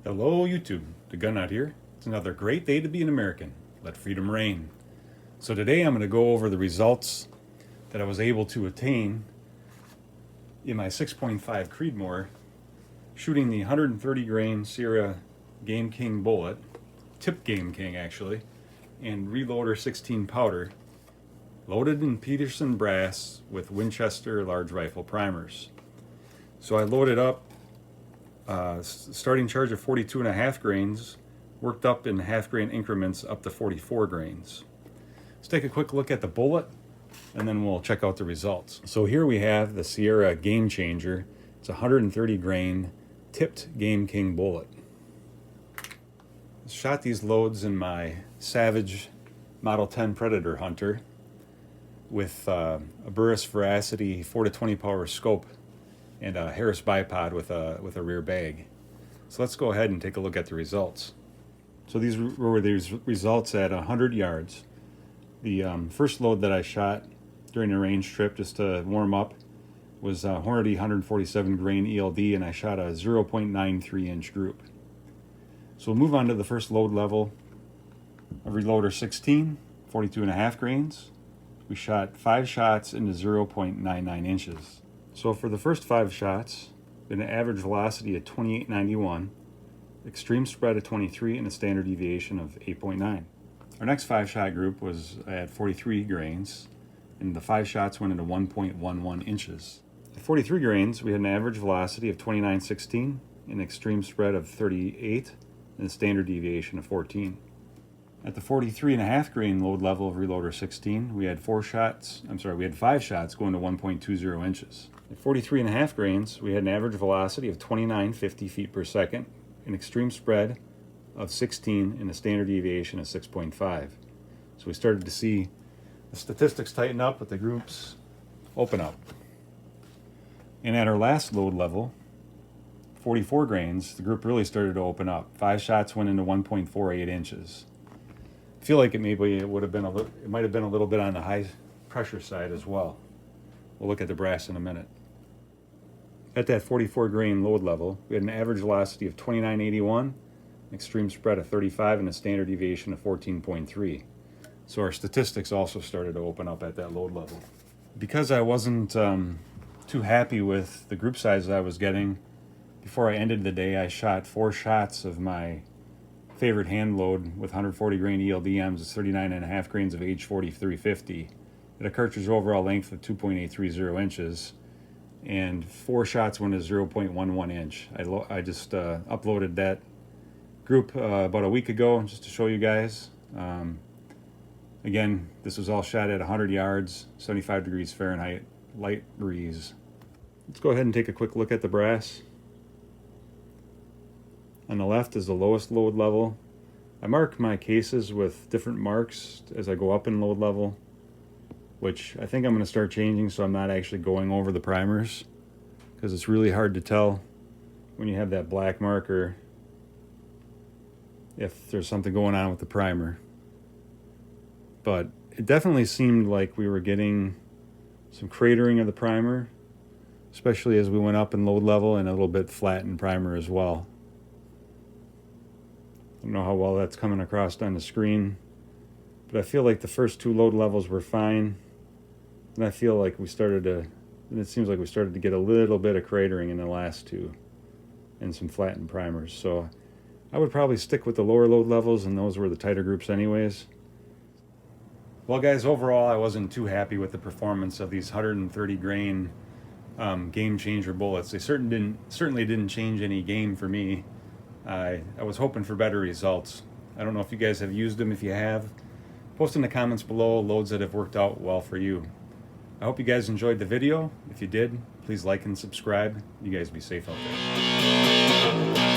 Hello YouTube, the Gun Out here. It's another great day to be an American. Let freedom reign. So today I'm going to go over the results that I was able to attain in my 6.5 Creedmoor shooting the 130 grain Sierra Game King bullet, tip Game King actually, and Reloader 16 powder, loaded in Peterson brass with Winchester large rifle primers. So I loaded up starting charge of 42.5 grains, worked up in half grain increments up to 44 grains. Let's take a quick look at the bullet and then we'll check out the results. So here we have the Sierra Game Changer. It's a 130 grain tipped Game King bullet. I shot these loads in my Savage Model 10 Predator Hunter with a Burris Veracity 4-20 power scope and a Harris bipod with a rear bag. So let's go ahead and take a look at the results. So these were these results at 100 yards. The first load that I shot during a range trip just to warm up was a Hornady 147 grain ELD, and I shot a 0.93 inch group. So we'll move on to the first load level of Reloader 16, 42.5 grains. We shot 5 shots into 0.99 inches. So for the first 5 shots, an average velocity of 28.91, extreme spread of 23, and a standard deviation of 8.9. Our next 5-shot group was at 43 grains, and the 5 shots went into 1.11 inches. At 43 grains, we had an average velocity of 29.16, an extreme spread of 38, and a standard deviation of 14. At the 43.5 grain load level of Reloader 16, we had 5 shots going to 1.20 inches. At 43.5 grains, we had an average velocity of 29.50 feet per second, an extreme spread of 16, and a standard deviation of 6.5. So we started to see the statistics tighten up with the groups open up. And at our last load level, 44 grains, the group really started to open up. 5 shots went into 1.48 inches. I feel like it might have been a little bit on the high pressure side as well. We'll look at the brass in a minute. At that 44 grain load level, we had an average velocity of 29.81, an extreme spread of 35, and a standard deviation of 14.3. So our statistics also started to open up at that load level. Because I wasn't too happy with the group size I was getting, before I ended the day, I shot 4 shots of my favorite hand load with 140 grain ELDMs. It's 39.5 grains of H40 350 at a cartridge overall length of 2.830 inches, and 4 shots went to 0.11 inch. I just uploaded that group about a week ago just to show you guys. Again, this was all shot at 100 yards, 75 degrees Fahrenheit, light breeze. Let's go ahead and take a quick look at the brass. On the left is the lowest load level. I mark my cases with different marks as I go up in load level, which I think I'm going to start changing so I'm not actually going over the primers, because it's really hard to tell when you have that black marker if there's something going on with the primer. But it definitely seemed like we were getting some cratering of the primer, especially as we went up in load level, and a little bit flat in primer as well. I don't know how well that's coming across on the screen, but I feel like the first 2 load levels were fine, and I feel like it seems like we started to get a little bit of cratering in the last 2 and some flattened primers. So I would probably stick with the lower load levels, and those were the tighter groups anyways. Well guys, overall I wasn't too happy with the performance of these 130 grain Game Changer bullets. They certainly didn't change any game for me. I was hoping for better results. I don't know if you guys have used them. If you have, post in the comments below loads that have worked out well for you. I hope you guys enjoyed the video. If you did, please like and subscribe. You guys be safe out there.